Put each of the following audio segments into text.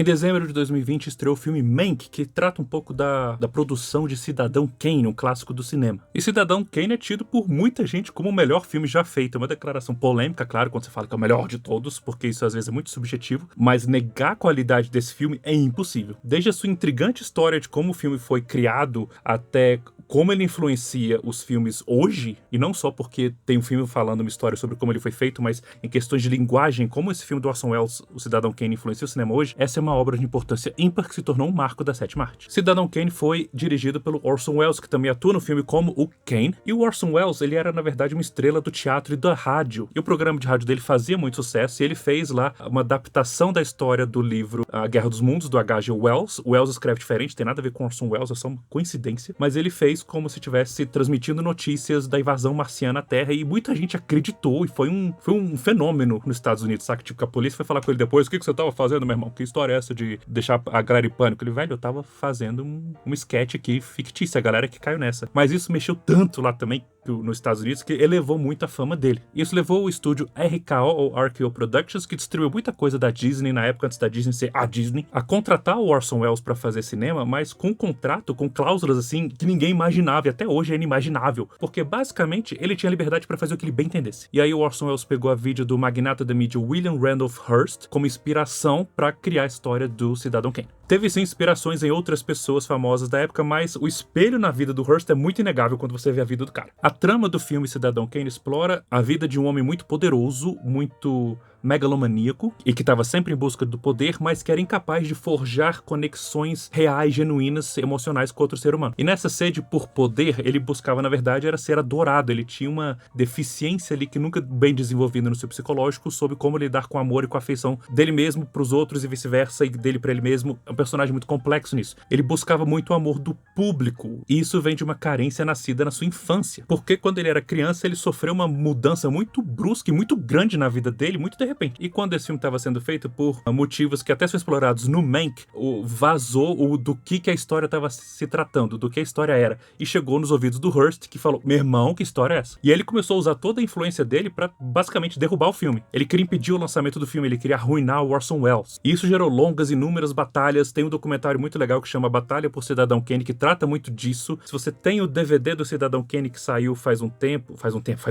Em dezembro de 2020 estreou o filme Mank, que trata um pouco da produção de Cidadão Kane, um clássico do cinema. E Cidadão Kane é tido por muita gente como o melhor filme já feito. É uma declaração polêmica, claro, quando você fala que é o melhor de todos, porque isso às vezes é muito subjetivo, mas negar a qualidade desse filme é impossível. Desde a sua intrigante história de como o filme foi criado até como ele influencia os filmes hoje, e não só porque tem um filme falando uma história sobre como ele foi feito, mas em questões de linguagem, como esse filme do Orson Welles, o Cidadão Kane, influencia o cinema hoje, essa é uma obra de importância ímpar que se tornou um marco da sétima arte. Cidadão Kane foi dirigido pelo Orson Welles, que também atua no filme como o Kane, e o Orson Welles, ele era na verdade uma estrela do teatro e da rádio, e o programa de rádio dele fazia muito sucesso, e ele fez lá uma adaptação da história do livro A Guerra dos Mundos, do H.G. Wells. O Wells escreve diferente, tem nada a ver com Orson Welles, é só uma coincidência, mas ele fez como se estivesse transmitindo notícias da invasão marciana à Terra, e muita gente acreditou, e foi um fenômeno nos Estados Unidos, sabe? Tipo, que a polícia foi falar com ele depois: o que você tava fazendo, meu irmão? Que história é essa de deixar a galera em pânico? Ele: velho, eu tava fazendo um sketch aqui fictício, a galera que caiu nessa. Mas isso mexeu tanto lá também, nos Estados Unidos, que elevou muito a fama dele. Isso levou o estúdio RKO, ou RKO Productions, que distribuiu muita coisa da Disney na época, antes da Disney ser a Disney, a contratar o Orson Welles pra fazer cinema, mas com um contrato, com cláusulas assim, que ninguém imaginava, e até hoje é inimaginável, porque basicamente ele tinha liberdade pra fazer o que ele bem entendesse. E aí o Orson Welles pegou a vídeo do magnata da mídia William Randolph Hearst como inspiração pra criar a história do Cidadão Kane. Teve sim inspirações em outras pessoas famosas da época, mas o espelho na vida do Hearst é muito inegável quando você vê a vida do cara. A trama do filme Cidadão Kane explora a vida de um homem muito poderoso, muito megalomaníaco, e que estava sempre em busca do poder, mas que era incapaz de forjar conexões reais, genuínas, emocionais com outro ser humano. E nessa sede por poder, ele buscava, na verdade, era ser adorado. Ele tinha uma deficiência ali que nunca bem desenvolvida no seu psicológico sobre como lidar com o amor e com a afeição dele mesmo pros outros e vice-versa, e dele pra ele mesmo. É um personagem muito complexo nisso. Ele buscava muito o amor do público, e isso vem de uma carência nascida na sua infância. Porque quando ele era criança, ele sofreu uma mudança muito brusca e muito grande na vida dele, muito de repente. E quando esse filme estava sendo feito, por motivos que até são explorados no Mank, vazou do que a história estava se tratando, do que a história era. E chegou nos ouvidos do Hearst, que falou: meu irmão, que história é essa? E aí ele começou a usar toda a influência dele pra basicamente derrubar o filme. Ele queria impedir o lançamento do filme, ele queria arruinar o Orson Welles. E isso gerou longas, inúmeras batalhas. Tem um documentário muito legal que chama Batalha por Cidadão Kane, que trata muito disso. Se você tem o DVD do Cidadão Kane que saiu faz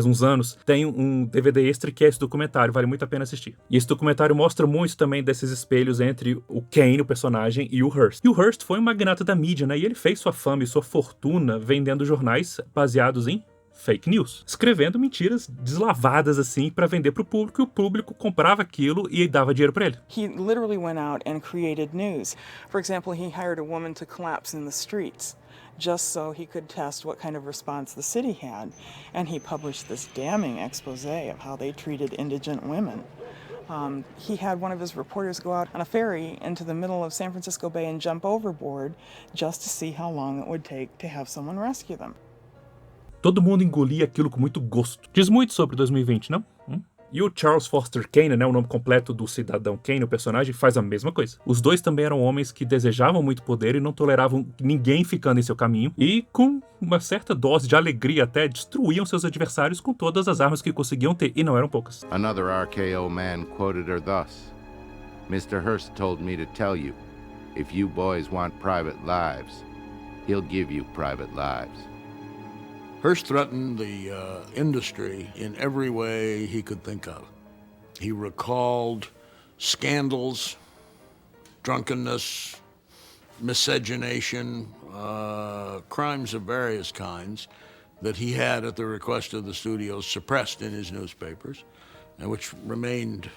uns anos, tem um DVD extra que é esse documentário, vale muito a pena assistir. E esse documentário mostra muito também desses espelhos entre o Kane, o personagem, e o Hearst. E o Hearst foi um magnata da mídia, né? E ele fez sua fama e sua fortuna vendendo jornais baseados em fake news, escrevendo mentiras deslavadas assim pra vender pro público, e o público comprava aquilo e dava dinheiro pra ele. He literally went out and created news. For example, he hired a woman to collapse in the streets just so he could test what kind of response the city had. And he published this damning expose of how they treated indigent women. He had one of his reporters go out on a ferry into the middle of San Francisco Bay and jump overboard just to see how long it would take to have someone rescue them. Todo mundo engolia aquilo com muito gosto. Diz muito sobre 2020, não? E o Charles Foster Kane, né, o nome completo do Cidadão Kane, o personagem, faz a mesma coisa. Os dois também eram homens que desejavam muito poder e não toleravam ninguém ficando em seu caminho, e com uma certa dose de alegria até destruíam seus adversários com todas as armas que conseguiam ter, e não eram poucas. Another RKO man quoted her thus: "Mr. Hearst told me to tell you, if you boys want private lives, he'll give you private lives." Hearst threatened the industry in every way he could think of. He recalled scandals, drunkenness, miscegenation, crimes of various kinds that he had, at the request of the studios, suppressed in his newspapers, and which remained,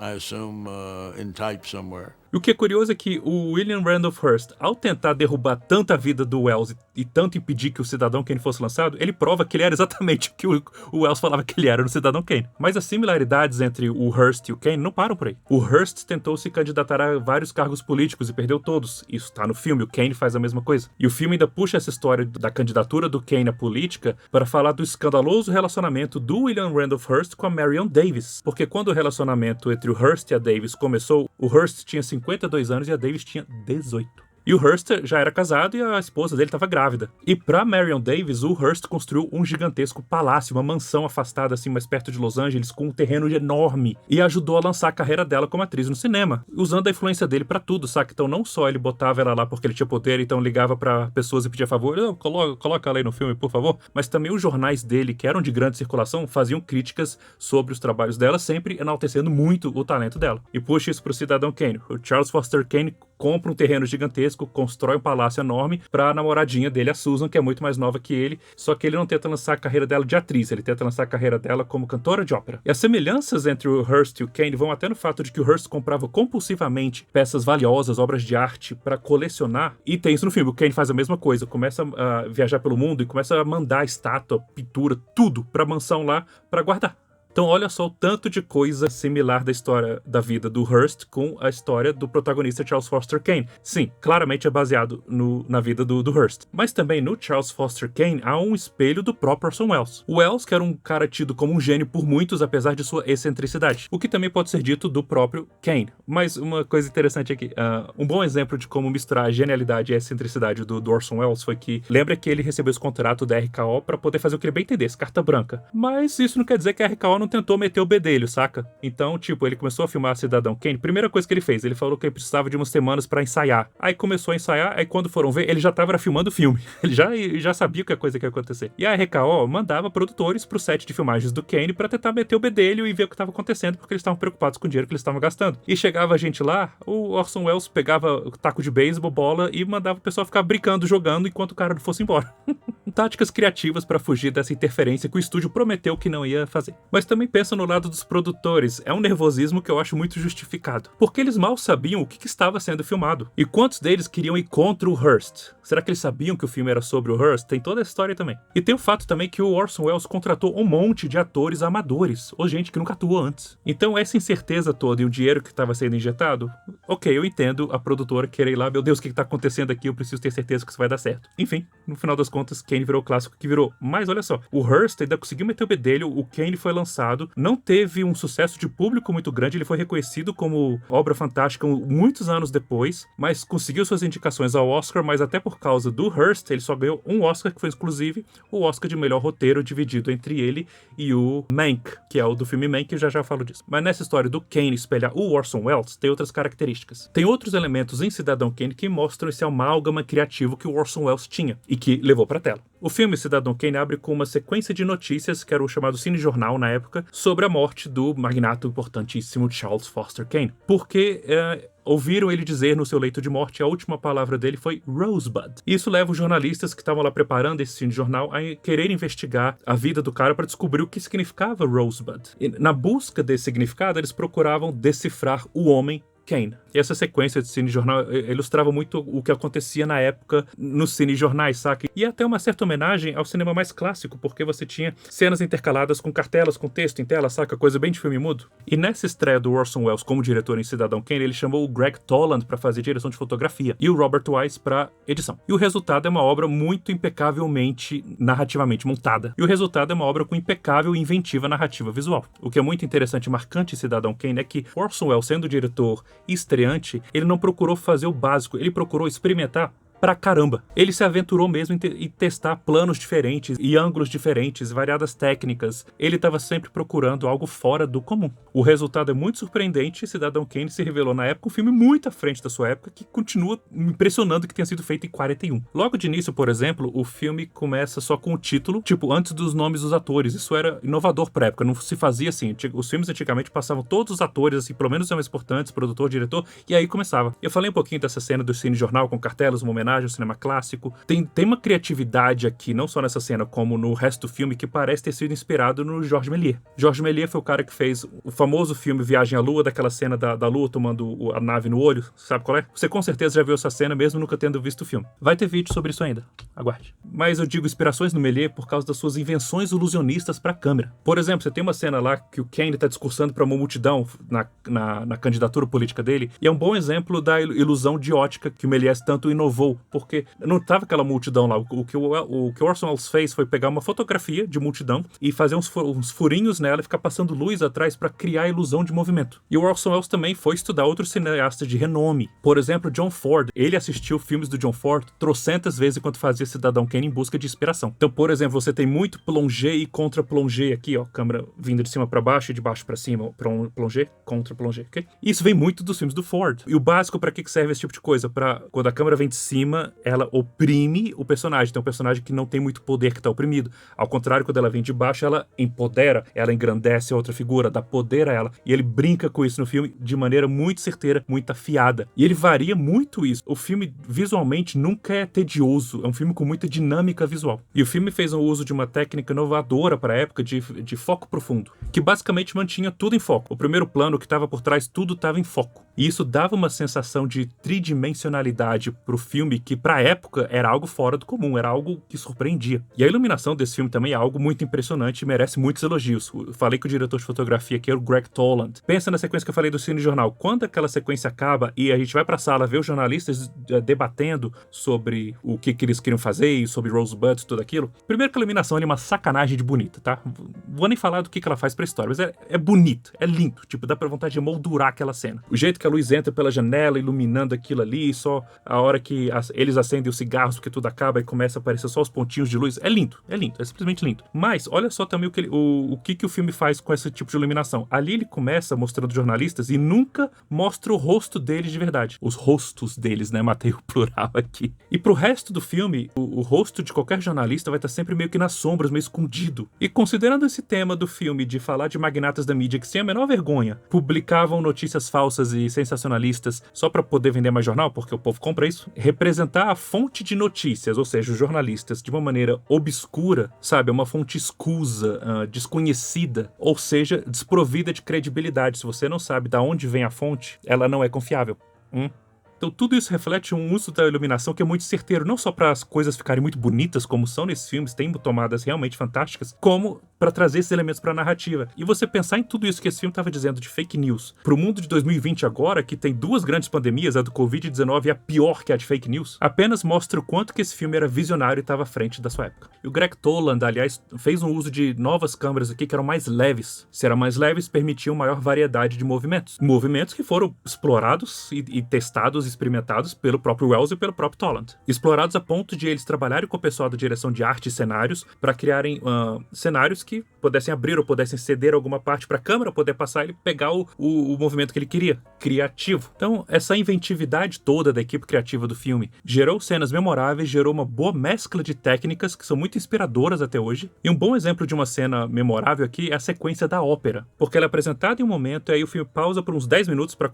I assume, in type somewhere. E o que é curioso é que o William Randolph Hearst, ao tentar derrubar tanto a vida do Welles e tanto impedir que o Cidadão Kane fosse lançado, ele prova que ele era exatamente o que o Welles falava que ele era no Cidadão Kane. Mas as similaridades entre o Hearst e o Kane não param por aí. O Hearst tentou se candidatar a vários cargos políticos e perdeu todos. Isso tá no filme, o Kane faz a mesma coisa. E o filme ainda puxa essa história da candidatura do Kane à política para falar do escandaloso relacionamento do William Randolph Hearst com a Marion Davis. Porque quando o relacionamento entre o Hearst e a Davis começou, o Hearst tinha 52 anos e a Davis tinha 18. E o Hearst já era casado e a esposa dele estava grávida. E pra Marion Davies, o Hearst construiu um gigantesco palácio, uma mansão afastada assim mais perto de Los Angeles, com um terreno enorme, e ajudou a lançar a carreira dela como atriz no cinema, usando a influência dele pra tudo, saca? Então não só ele botava ela lá porque ele tinha poder, então ligava pra pessoas e pedia favor, coloca ela aí no filme, por favor, mas também os jornais dele, que eram de grande circulação, faziam críticas sobre os trabalhos dela, sempre enaltecendo muito o talento dela. E puxa isso pro Cidadão Kane. O Charles Foster Kane compra um terreno gigantesco, constrói um palácio enorme pra namoradinha dele, a Susan, que é muito mais nova que ele, só que ele não tenta lançar a carreira dela de atriz, ele tenta lançar a carreira dela como cantora de ópera. E as semelhanças entre o Hearst e o Kane vão até no fato de que o Hearst comprava compulsivamente peças valiosas, obras de arte, pra colecionar, e tem isso no filme. O Kane faz a mesma coisa, começa a viajar pelo mundo e começa a mandar estátua, pintura, tudo pra mansão lá, pra guardar. Então olha só o tanto de coisa similar da história da vida do Hearst com a história do protagonista Charles Foster Kane. Sim, claramente é baseado na vida do Hearst. Mas também no Charles Foster Kane há um espelho do próprio Orson Welles. O Welles, que era um cara tido como um gênio por muitos, apesar de sua excentricidade. O que também pode ser dito do próprio Kane. Mas uma coisa interessante aqui, um bom exemplo de como misturar a genialidade e a excentricidade do Orson Welles foi que, lembra que ele recebeu esse contrato da RKO para poder fazer o que ele bem entendesse, carta branca. Mas isso não quer dizer que a RKO não tentou meter o bedelho, saca? Então, tipo, ele começou a filmar Cidadão Kane. Primeira coisa que ele fez, ele falou que ele precisava de umas semanas pra ensaiar. Aí começou a ensaiar, aí quando foram ver, ele já tava filmando o filme. Ele já sabia que a coisa que ia acontecer. E a RKO mandava produtores pro set de filmagens do Kane pra tentar meter o bedelho e ver o que tava acontecendo, porque eles estavam preocupados com o dinheiro que eles estavam gastando. E chegava a gente lá, o Orson Welles pegava o taco de beisebol, bola, e mandava o pessoal ficar brincando, jogando, enquanto o cara não fosse embora. Táticas criativas pra fugir dessa interferência que o estúdio prometeu que não ia fazer. Mas também pensa no lado dos produtores. É um nervosismo que eu acho muito justificado. Porque eles mal sabiam o que estava sendo filmado. E quantos deles queriam ir contra o Hearst? Será que eles sabiam que o filme era sobre o Hearst? Tem toda a história também. E tem o fato também que o Orson Welles contratou um monte de atores amadores, ou gente que nunca atuou antes. Então essa incerteza toda e o dinheiro que estava sendo injetado, ok, eu entendo a produtora querer ir lá, meu Deus, o que está acontecendo aqui? Eu preciso ter certeza que isso vai dar certo. Enfim, no final das contas, Kane virou o clássico que virou. Mas olha só, o Hearst ainda conseguiu meter o bedelho, o Kane foi lançado, não teve um sucesso de público muito grande, ele foi reconhecido como obra fantástica muitos anos depois, mas conseguiu suas indicações ao Oscar, mas até por causa do Hearst, ele só ganhou um Oscar, que foi inclusive o Oscar de melhor roteiro, dividido entre ele e o Mank, que é o do filme Mank, que eu já falo disso. Mas nessa história do Kane espelhar o Orson Welles, tem outras características. Tem outros elementos em Cidadão Kane que mostram esse amálgama criativo que o Orson Welles tinha e que levou pra tela. O filme Cidadão Kane abre com uma sequência de notícias, que era o chamado cinejornal na época, sobre a morte do magnato importantíssimo Charles Foster Kane. Porque ouviram ele dizer no seu leito de morte, a última palavra dele foi Rosebud. Isso leva os jornalistas que estavam lá preparando esse cinejornal a querer investigar a vida do cara para descobrir o que significava Rosebud. E na busca desse significado, eles procuravam decifrar o homem Kane. E essa sequência de cinejornal ilustrava muito o que acontecia na época nos cinejornais, saca? E até uma certa homenagem ao cinema mais clássico, porque você tinha cenas intercaladas com cartelas, com texto em tela, saca? Coisa bem de filme mudo. E nessa estreia do Orson Welles como diretor em Cidadão Kane, ele chamou o Greg Toland para fazer direção de fotografia e o Robert Wise para edição. E o resultado é uma obra muito impecavelmente narrativamente montada. E o resultado é uma obra com impecável e inventiva narrativa visual. O que é muito interessante e marcante em Cidadão Kane é que Orson Welles, sendo diretor e estreante, ele não procurou fazer o básico, ele procurou experimentar pra caramba. Ele se aventurou mesmo em testar planos diferentes e ângulos diferentes, variadas técnicas. Ele estava sempre procurando algo fora do comum. O resultado é muito surpreendente e Cidadão Kane se revelou na época um filme muito à frente da sua época, que continua me impressionando que tenha sido feito em 41. Logo de início, por exemplo, o filme começa só com o título, tipo, antes dos nomes dos atores. Isso era inovador pra época, não se fazia assim. Os filmes antigamente passavam todos os atores, assim, pelo menos os mais importantes, produtor, diretor, e aí começava. Eu falei um pouquinho dessa cena do cinejornal com cartelas, uma homenagem ao cinema clássico. Tem uma criatividade aqui, não só nessa cena, como no resto do filme, que parece ter sido inspirado no Georges Méliès. Georges Méliès foi o cara que fez o famoso filme Viagem à Lua, daquela cena da Lua tomando a nave no olho, sabe qual é? Você com certeza já viu essa cena, mesmo nunca tendo visto o filme. Vai ter vídeo sobre isso ainda, aguarde. Mas eu digo inspirações no Méliès por causa das suas invenções ilusionistas pra câmera. Por exemplo, você tem uma cena lá que o Kane tá discursando pra uma multidão na candidatura política dele, e é um bom exemplo da ilusão de ótica que o Méliès tanto inovou porque não tava aquela multidão lá. O que o Orson Welles fez foi pegar uma fotografia de multidão e fazer uns furinhos nela e ficar passando luz atrás para criar a ilusão de movimento. E o Orson Welles também foi estudar outros cineastas de renome. Por exemplo, John Ford. Ele assistiu filmes do John Ford trocentas vezes enquanto fazia Cidadão Kane em busca de inspiração. Então, por exemplo, você tem muito plongé e contra-plongé aqui, ó, câmera vindo de cima para baixo e de baixo para cima, plongé, contra-plongé, ok? Isso vem muito dos filmes do Ford. E o básico para que serve esse tipo de coisa? Para quando a câmera vem de cima, ela oprime o personagem. Tem um personagem que não tem muito poder, que está oprimido. Ao contrário, quando ela vem de baixo, ela empodera, ela engrandece a outra figura, dá poder a ela. E ele brinca com isso no filme de maneira muito certeira, muito afiada. E ele varia muito isso. O filme, visualmente, nunca é tedioso. É um filme com muita dinâmica visual. E o filme fez um uso de uma técnica inovadora para a época de foco profundo, que basicamente mantinha tudo em foco. O primeiro plano, o que estava por trás, tudo estava em foco. E isso dava uma sensação de tridimensionalidade pro filme que, pra época, era algo fora do comum, era algo que surpreendia. E a iluminação desse filme também é algo muito impressionante e merece muitos elogios. Eu falei que o diretor de fotografia aqui era o Greg Toland. Pensa na sequência que eu falei do Cine Jornal. Quando aquela sequência acaba e a gente vai pra sala ver os jornalistas debatendo sobre o que eles queriam fazer e sobre Rosebud e tudo aquilo, primeiro que a iluminação é uma sacanagem de bonita, tá? Vou nem falar do que ela faz pra história, mas é bonito, é lindo. Tipo, dá pra vontade de moldurar aquela cena. O jeito que a luz entra pela janela, iluminando aquilo ali, só a hora que eles acendem os cigarros, porque tudo acaba e começa a aparecer só os pontinhos de luz. É lindo, é simplesmente lindo. Mas, olha só também o que o filme faz com esse tipo de iluminação. Ali ele começa mostrando jornalistas e nunca mostra o rosto deles de verdade. Os rostos deles, né? Matei o plural aqui. E pro resto do filme, o rosto de qualquer jornalista vai estar sempre meio que nas sombras, meio escondido. E considerando esse tema do filme de falar de magnatas da mídia que, sem a menor vergonha, publicavam notícias falsas e sensacionalistas só para poder vender mais jornal, porque o povo compra isso, representar a fonte de notícias, ou seja, os jornalistas, de uma maneira obscura, sabe, uma fonte escusa, desconhecida, ou seja, desprovida de credibilidade. Se você não sabe de onde vem a fonte, ela não é confiável. Então tudo isso reflete um uso da iluminação que é muito certeiro, não só para as coisas ficarem muito bonitas, como são nesses filmes, tem tomadas realmente fantásticas, como para trazer esses elementos para a narrativa. E você pensar em tudo isso que esse filme estava dizendo de fake news, para o mundo de 2020 agora, que tem duas grandes pandemias, a do Covid-19 e a pior, que é a de fake news, apenas mostra o quanto que esse filme era visionário e estava à frente da sua época. E o Greg Toland, aliás, fez um uso de novas câmeras aqui que eram mais leves. Se eram mais leves, permitiam maior variedade de movimentos. Movimentos que foram explorados e testados, experimentados pelo próprio Welles e pelo próprio Toland. Explorados a ponto de eles trabalharem com o pessoal da direção de arte e cenários para criarem cenários que pudessem abrir ou pudessem ceder alguma parte para a câmera poder passar e pegar o movimento que ele queria, criativo. Então, essa inventividade toda da equipe criativa do filme gerou cenas memoráveis, gerou uma boa mescla de técnicas que são muito inspiradoras até hoje. E um bom exemplo de uma cena memorável aqui é a sequência da ópera, porque ela é apresentada em um momento e aí o filme pausa por uns 10 minutos para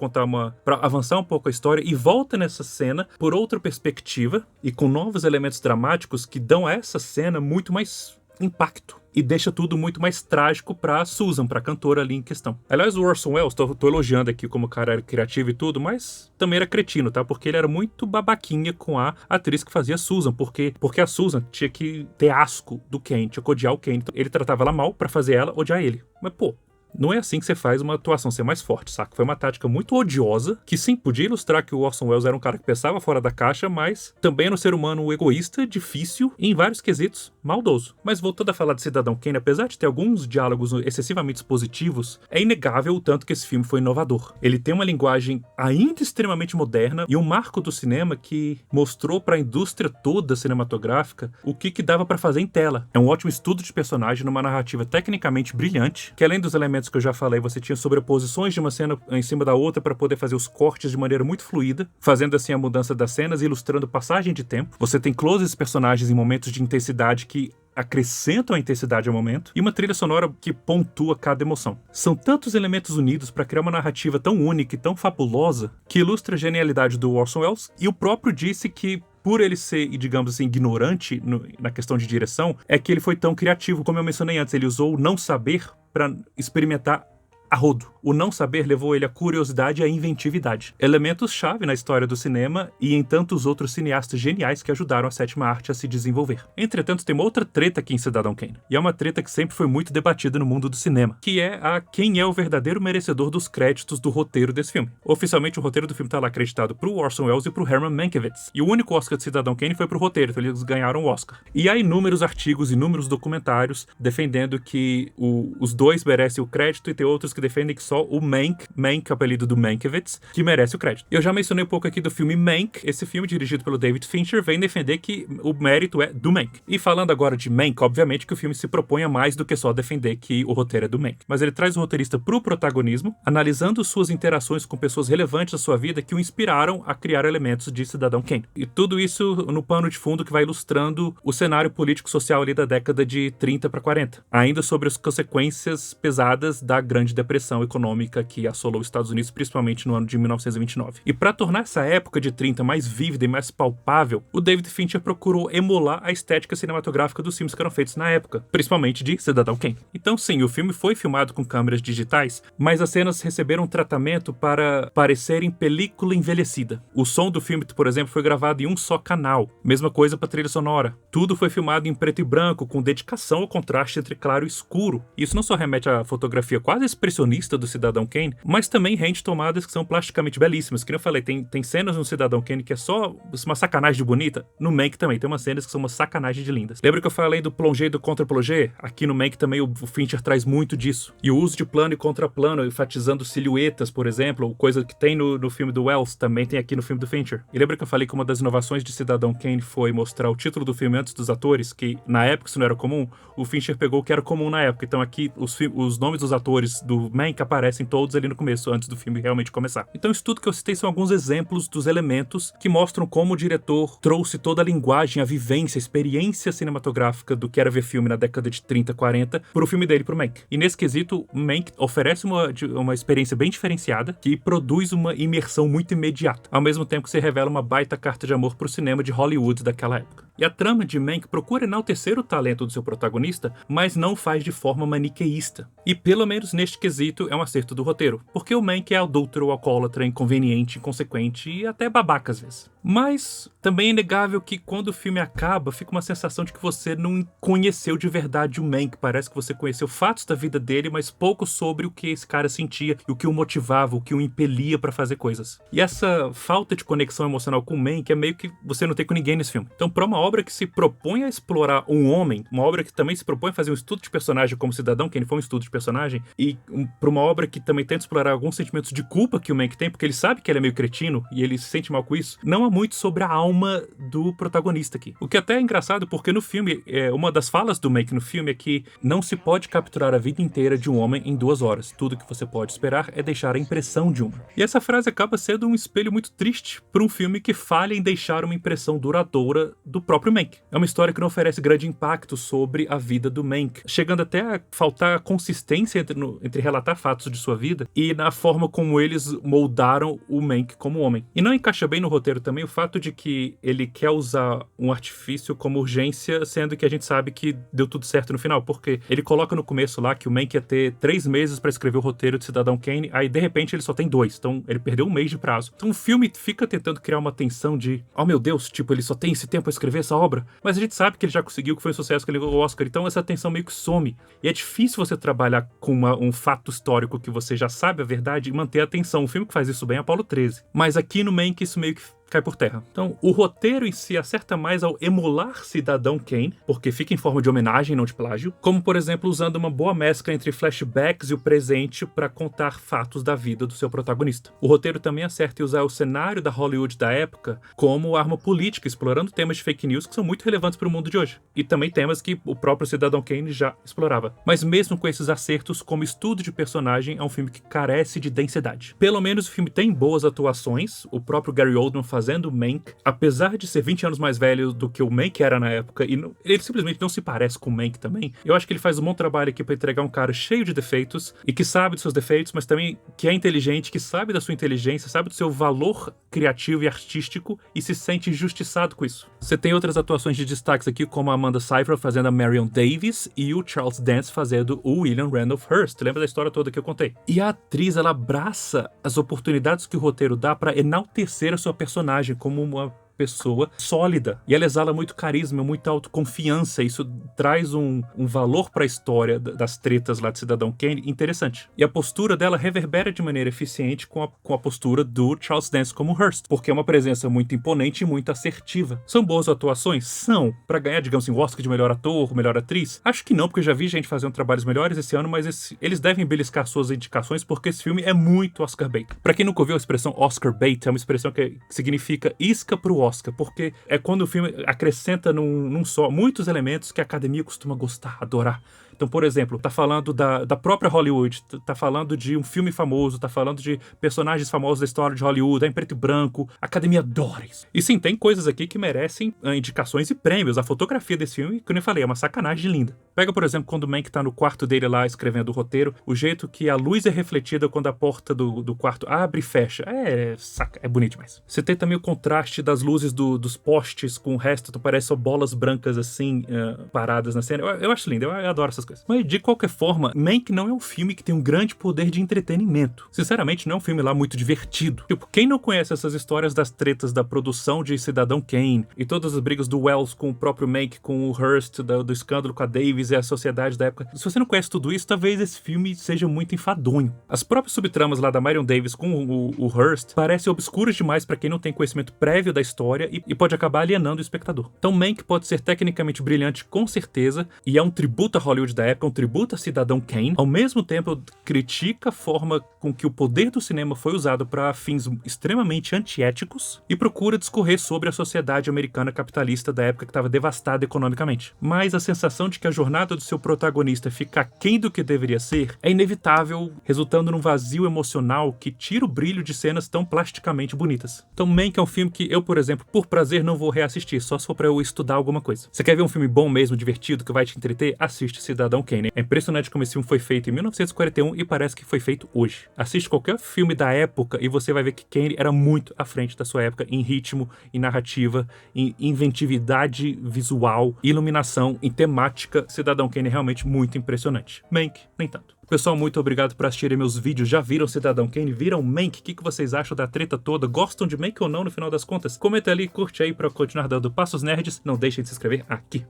avançar um pouco a história e volta nessa cena por outra perspectiva e com novos elementos dramáticos que dão a essa cena muito mais impacto e deixa tudo muito mais trágico pra Susan, pra cantora ali em questão. Aliás, o Orson Welles, tô elogiando aqui como o cara era criativo e tudo, mas também era cretino, tá? Porque ele era muito babaquinha com a atriz que fazia Susan, porque a Susan tinha que ter asco do Kane, tinha que odiar o Kane. Então, ele tratava ela mal pra fazer ela odiar ele. Mas, pô, não é assim que você faz uma atuação ser mais forte, saca? Foi uma tática muito odiosa, que sim, podia ilustrar que o Orson Welles era um cara que pensava fora da caixa, mas também era um ser humano egoísta, difícil e, em vários quesitos, maldoso. Mas voltando a falar de Cidadão Kane, apesar de ter alguns diálogos excessivamente expositivos, é inegável o tanto que esse filme foi inovador. Ele tem uma linguagem ainda extremamente moderna e um marco do cinema que mostrou para a indústria toda cinematográfica o que dava para fazer em tela. É um ótimo estudo de personagem numa narrativa tecnicamente brilhante, que além dos elementos que eu já falei, você tinha sobreposições de uma cena em cima da outra para poder fazer os cortes de maneira muito fluida, fazendo assim a mudança das cenas e ilustrando passagem de tempo. Você tem closes personagens em momentos de intensidade que acrescentam a intensidade ao momento, e uma trilha sonora que pontua cada emoção. São tantos elementos unidos para criar uma narrativa tão única e tão fabulosa que ilustra a genialidade do Orson Welles, e o próprio disse que por ele ser, digamos assim, ignorante na questão de direção, é que ele foi tão criativo. Como eu mencionei antes, ele usou o não saber para experimentar a rodo. O não saber levou ele à curiosidade e à inventividade. Elementos-chave na história do cinema e em tantos outros cineastas geniais que ajudaram a sétima arte a se desenvolver. Entretanto, tem uma outra treta aqui em Cidadão Kane. E é uma treta que sempre foi muito debatida no mundo do cinema, que é a quem é o verdadeiro merecedor dos créditos do roteiro desse filme. Oficialmente, o roteiro do filme tá lá acreditado pro Orson Welles e pro Herman Mankiewicz. E o único Oscar de Cidadão Kane foi pro roteiro, então eles ganharam o Oscar. E há inúmeros artigos, inúmeros documentários defendendo que os dois merecem o crédito e tem outros que defendem que só o Mank, apelido do Mankiewicz, que merece o crédito. Eu já mencionei um pouco aqui do filme Mank. Esse filme, dirigido pelo David Fincher, vem defender que o mérito é do Mank. E falando agora de Mank, obviamente que o filme se propõe a mais do que só defender que o roteiro é do Mank. Mas ele traz o roteirista pro protagonismo, analisando suas interações com pessoas relevantes da sua vida que o inspiraram a criar elementos de Cidadão Kane. E tudo isso no pano de fundo que vai ilustrando o cenário político-social ali da década de 30 para 40. Ainda sobre as consequências pesadas da Grande Depressão econômica que assolou os Estados Unidos, principalmente no ano de 1929. E para tornar essa época de 30 mais vívida e mais palpável, o David Fincher procurou emular a estética cinematográfica dos filmes que eram feitos na época, principalmente de Cidadão Kane. Então sim, o filme foi filmado com câmeras digitais, mas as cenas receberam um tratamento para parecerem película envelhecida. O som do filme, por exemplo, foi gravado em um só canal. Mesma coisa para trilha sonora. Tudo foi filmado em preto e branco, com dedicação ao contraste entre claro e escuro. Isso não só remete à fotografia quase expressionista do Cidadão Kane, mas também rende tomadas que são plasticamente belíssimas. Que eu falei, tem cenas no Cidadão Kane que é só uma sacanagem de bonita. No Mank também tem umas cenas que são uma sacanagem de lindas. Lembra que eu falei do plongé e do contra-plongé? Aqui no Mank também o Fincher traz muito disso. E o uso de plano e contraplano, enfatizando silhuetas, por exemplo, coisa que tem no filme do Wells, também tem aqui no filme do Fincher. E lembra que eu falei que uma das inovações de Cidadão Kane foi mostrar o título do filme antes dos atores, que na época isso não era comum? O Fincher pegou o que era comum na época. Então aqui os nomes dos atores do Mank aparecem todos ali no começo, antes do filme realmente começar. Então isso tudo que eu citei são alguns exemplos dos elementos que mostram como o diretor trouxe toda a linguagem, a vivência, a experiência cinematográfica do que era ver filme na década de 30, 40, pro filme dele, pro Mank. E nesse quesito, o Mank oferece uma experiência bem diferenciada, que produz uma imersão muito imediata, ao mesmo tempo que se revela uma baita carta de amor pro cinema de Hollywood daquela época. E a trama de Mank procura enaltecer o talento do seu protagonista, mas não faz de forma maniqueísta. E pelo menos neste quesito é um acerto do roteiro, porque o Mank é adúltero, alcoólatra, inconveniente, inconsequente e até babaca às vezes. Mas também é inegável que quando o filme acaba, fica uma sensação de que você não conheceu de verdade o Mank. Parece que você conheceu fatos da vida dele, mas pouco sobre o que esse cara sentia, e o que o motivava, o que o impelia pra fazer coisas. E essa falta de conexão emocional com o Mank é meio que você não tem com ninguém nesse filme. Então, pra uma obra que se propõe a explorar um homem, uma obra que também se propõe a fazer um estudo de personagem como Cidadão Kane foi um estudo de personagem, e pra uma obra que também tenta explorar alguns sentimentos de culpa que o Mank tem, porque ele sabe que ele é meio cretino e ele se sente mal com isso, não há muito sobre a alma do protagonista aqui. O que até é engraçado, porque no filme, uma das falas do Mank no filme é que não se pode capturar a vida inteira de um homem em 2 horas. Tudo que você pode esperar é deixar a impressão de uma. E essa frase acaba sendo um espelho muito triste para um filme que falha em deixar uma impressão duradoura do próprio Mank. É uma história que não oferece grande impacto sobre a vida do Mank, chegando até a faltar consistência entre relatar fatos de sua vida e na forma como eles moldaram o Mank como homem. E não encaixa bem no roteiro também o fato de que ele quer usar um artifício como urgência, sendo que a gente sabe que deu tudo certo no final, porque ele coloca no começo lá que o Mank ia ter 3 meses pra escrever o roteiro de Cidadão Kane, aí de repente ele só tem 2, então ele perdeu 1 mês de prazo. Então o filme fica tentando criar uma tensão de, oh meu Deus, tipo, ele só tem esse tempo pra escrever essa obra, mas a gente sabe que ele já conseguiu, que foi um sucesso, que ele ganhou o Oscar, então essa tensão meio que some. E é difícil você trabalhar com um fato histórico que você já sabe a verdade e manter a atenção. O filme que faz isso bem é Apollo 13. Mas aqui no Mank isso meio que cai por terra. Então, o roteiro em si acerta mais ao emular Cidadão Kane, porque fica em forma de homenagem, não de plágio, como, por exemplo, usando uma boa mescla entre flashbacks e o presente para contar fatos da vida do seu protagonista. O roteiro também acerta em usar o cenário da Hollywood da época como arma política, explorando temas de fake news que são muito relevantes para o mundo de hoje. E também temas que o próprio Cidadão Kane já explorava. Mas mesmo com esses acertos, como estudo de personagem, é um filme que carece de densidade. Pelo menos o filme tem boas atuações, o próprio Gary Oldman fazendo o Mank, apesar de ser 20 anos mais velho do que o Mank era na época, e ele simplesmente não se parece com o Mank também, eu acho que ele faz um bom trabalho aqui pra entregar um cara cheio de defeitos, e que sabe dos seus defeitos, mas também que é inteligente, que sabe da sua inteligência, sabe do seu valor criativo e artístico, e se sente injustiçado com isso. Você tem outras atuações de destaques aqui, como a Amanda Seyfried fazendo a Marion Davies, e o Charles Dance fazendo o William Randolph Hearst. Lembra da história toda que eu contei? E a atriz, ela abraça as oportunidades que o roteiro dá pra enaltecer a sua personagem como uma pessoa sólida. E ela exala muito carisma, muita autoconfiança. Isso traz um valor pra história das tretas lá de Cidadão Kane interessante. E a postura dela reverbera de maneira eficiente com a postura do Charles Dance como Hearst, porque é uma presença muito imponente e muito assertiva. São boas atuações? São. Pra ganhar, digamos assim, o Oscar de melhor ator, melhor atriz? Acho que não, porque eu já vi gente fazendo trabalhos melhores esse ano, mas eles devem beliscar suas indicações, porque esse filme é muito Oscar bait. Pra quem nunca ouviu a expressão Oscar bait, é uma expressão que significa isca pro Oscar, porque é quando o filme acrescenta num só muitos elementos que a academia costuma gostar, adorar. Então, por exemplo, tá falando da própria Hollywood, tá falando de um filme famoso, tá falando de personagens famosos da história de Hollywood, é em preto e branco, a academia adora isso. E sim, tem coisas aqui que merecem indicações e prêmios. A fotografia desse filme, que eu nem falei, é uma sacanagem linda. Pega, por exemplo, quando o Mank tá no quarto dele lá escrevendo o roteiro, o jeito que a luz é refletida quando a porta do quarto abre e fecha. É bonito demais. Você tem também o contraste das luzes dos postes com o resto, parece só bolas brancas assim, paradas na cena. Eu acho lindo, eu adoro essas coisas. Mas, de qualquer forma, Mank não é um filme que tem um grande poder de entretenimento. Sinceramente, não é um filme lá muito divertido. Tipo, quem não conhece essas histórias das tretas da produção de Cidadão Kane e todas as brigas do Wells com o próprio Mank, com o Hearst, do escândalo com a Davis e a sociedade da época, se você não conhece tudo isso, talvez esse filme seja muito enfadonho. As próprias subtramas lá da Marion Davis com o Hearst parecem obscuras demais pra quem não tem conhecimento prévio da história e pode acabar alienando o espectador. Então, Mank pode ser tecnicamente brilhante, com certeza, e é um tributo a Hollywood da época, um tributo a Cidadão Kane. Ao mesmo tempo, critica a forma com que o poder do cinema foi usado para fins extremamente antiéticos e procura discorrer sobre a sociedade americana capitalista da época que estava devastada economicamente. Mas a sensação de que a jornada do seu protagonista fica aquém do que deveria ser é inevitável, resultando num vazio emocional que tira o brilho de cenas tão plasticamente bonitas. Então, Mank é um filme que eu, por exemplo, por prazer não vou reassistir, só se for pra eu estudar alguma coisa. Você quer ver um filme bom mesmo, divertido, que vai te entreter? Assiste Cidadão Kane. É impressionante como esse filme foi feito em 1941 e parece que foi feito hoje. Assiste qualquer filme da época e você vai ver que Kane era muito à frente da sua época em ritmo, em narrativa, em inventividade visual, iluminação, em temática. Cidadão Kane é realmente muito impressionante. Mank, nem tanto. Pessoal, muito obrigado por assistirem meus vídeos. Já viram Cidadão Kane? Viram Mank? O que vocês acham da treta toda? Gostam de Mank ou não no final das contas? Comenta ali, curte aí pra continuar dando passos nerds. Não deixem de se inscrever aqui.